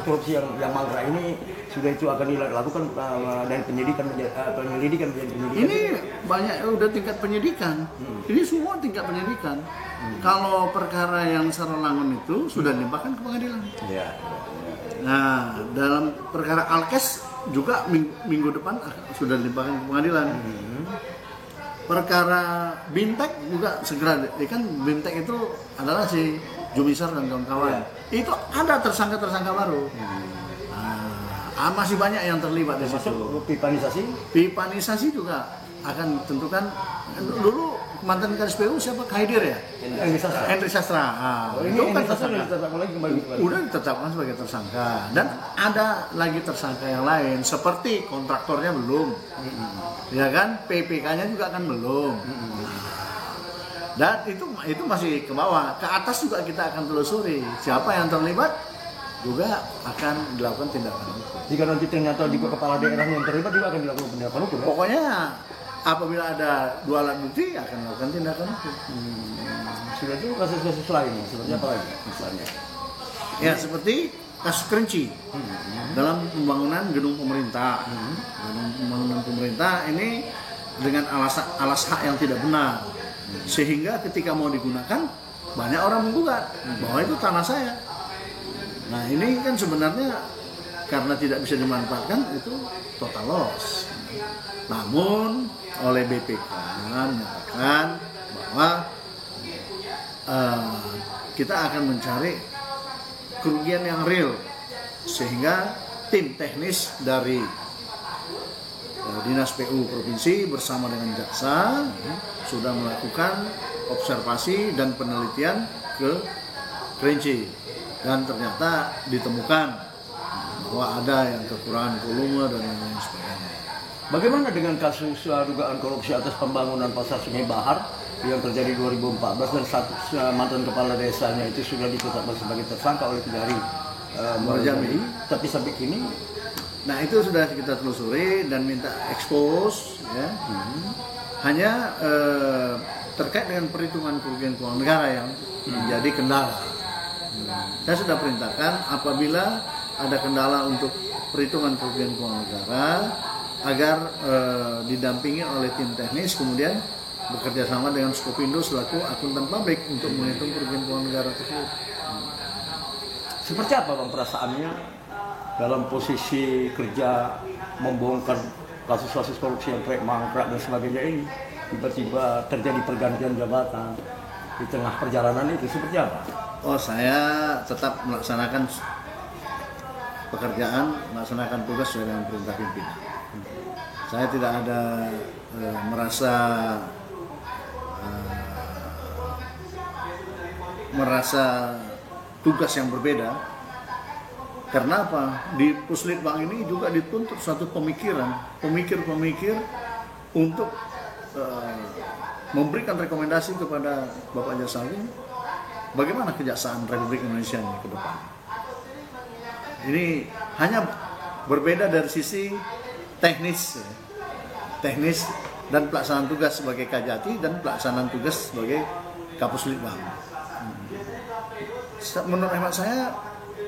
korupsi yang mangkrak ini sudah itu akan dilakukan dari penyelidikan menjadi penyelidikan. Ini banyak udah tingkat penyidikan. Ini semua tingkat penyidikan. Kalau perkara yang Saralangun itu sudah dilimpahkan ke pengadilan. Ya. Nah, dalam perkara Alkes juga minggu depan sudah dilimpahkan ke pengadilan. Perkara Bintek juga segera, kan Bintek itu adalah si Jumisar dan kawan-kawan. Itu ada tersangka-tersangka baru. Masih banyak yang terlibat di situ. Pipanisasi? Pipanisasi juga akan tentukan. Dulu mantan KSPU siapa? Haidir ya? Henry Sastra. Ini kan ditetapkan lagi kembali. Udah ditetapkan sebagai tersangka. Dan ada lagi tersangka yang lain, seperti kontraktornya belum. Ya kan? PPK-nya juga kan belum. Dan itu masih ke bawah. Ke atas juga kita akan telusuri. Siapa yang terlibat juga akan dilakukan tindakan hukum. Jika nanti ternyata juga kepala daerah yang terlibat juga akan dilakukan tindakan hukum. Pokoknya apabila ada 2 alat bukti akan melakukan tindakan hukum. Sudah itu kasus-kasus lain, seperti apa lagi misalnya? Ya seperti kasus Kerinci dalam pembangunan gedung pemerintah. Gedung pembangunan pemerintah ini dengan alas hak yang tidak benar, sehingga ketika mau digunakan banyak orang menggugat bahwa itu tanah saya. Nah ini kan sebenarnya karena tidak bisa dimanfaatkan itu total loss. Namun oleh BPK menyatakan bahwa kita akan mencari kerugian yang real, sehingga tim teknis dari Dinas PU Provinsi bersama dengan jaksa sudah melakukan observasi dan penelitian ke Kerinci, dan ternyata ditemukan bahwa ada yang kekurangan volume dan lain sebagainya. Bagaimana dengan kasus dugaan korupsi atas pembangunan pasar Sungai Bahar yang terjadi 2014 dan mantan kepala desanya itu sudah ditetapkan sebagai tersangka oleh Kejari Jambi, tapi sampai kini? Nah itu sudah kita telusuri dan minta expose, ya. Hanya terkait dengan perhitungan kerugian keuangan negara yang menjadi kendala. Saya sudah perintahkan apabila ada kendala untuk perhitungan kerugian keuangan negara agar didampingi oleh tim teknis, kemudian bekerja sama dengan Skopindo selaku akuntan publik untuk menghitung kerugian keuangan negara tersebut. Seperti apa Bang perasaannya dalam posisi kerja membongkar kasus-kasus korupsi yang mangkrak dan sebagainya ini, tiba-tiba terjadi pergantian jabatan di tengah perjalanan itu, seperti apa? Oh, saya tetap melaksanakan pekerjaan, melaksanakan tugas sesuai dengan perintah pimpinan. Saya tidak ada merasa tugas yang berbeda. Karena apa? Di Puslitbang ini juga dituntut suatu pemikir-pemikir untuk memberikan rekomendasi kepada Bapak Jaksa Agung bagaimana kejaksaan Republik Indonesia ini ke depan. Ini hanya berbeda dari sisi teknis dan pelaksanaan tugas sebagai Kajati dan pelaksanaan tugas sebagai Kapuslitbang. Menurut hemat saya,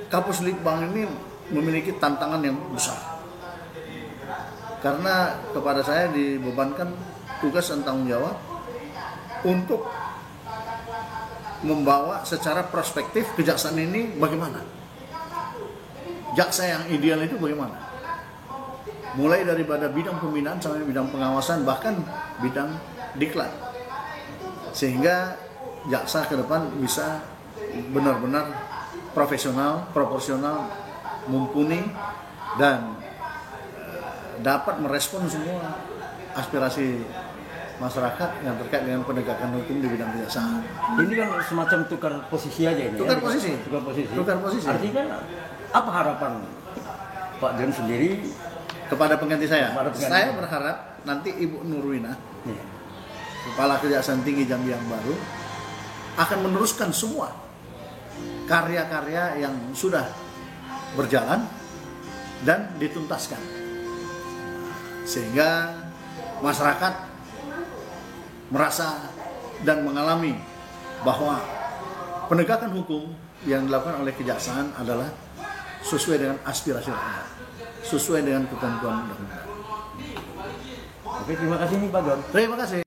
Kapuslitbang ini memiliki tantangan yang besar, karena kepada saya dibebankan tugas dan tanggung jawab untuk membawa secara prospektif kejaksaan ini bagaimana, jaksa yang ideal itu bagaimana, mulai daripada bidang pembinaan sampai bidang pengawasan, bahkan bidang diklat, sehingga jaksa ke depan bisa benar-benar profesional, proporsional, mumpuni, dan dapat merespon semua aspirasi masyarakat yang terkait dengan penegakan hukum di bidang kejaksaan. Ini kan semacam tukar posisi aja ini. Tukar posisi. Tukar posisi. Artinya apa harapan Pak Jan sendiri kepada pengganti saya? Saya berharap nanti Ibu Nurwina, Kepala Kejaksaan Tinggi Jambi yang baru, akan meneruskan semua karya-karya yang sudah berjalan dan dituntaskan, sehingga masyarakat merasa dan mengalami bahwa penegakan hukum yang dilakukan oleh kejaksaan adalah sesuai dengan aspirasi rakyat, sesuai dengan ketentuan undang-undang. Oke, terima kasih nih Pak Don. Terima kasih.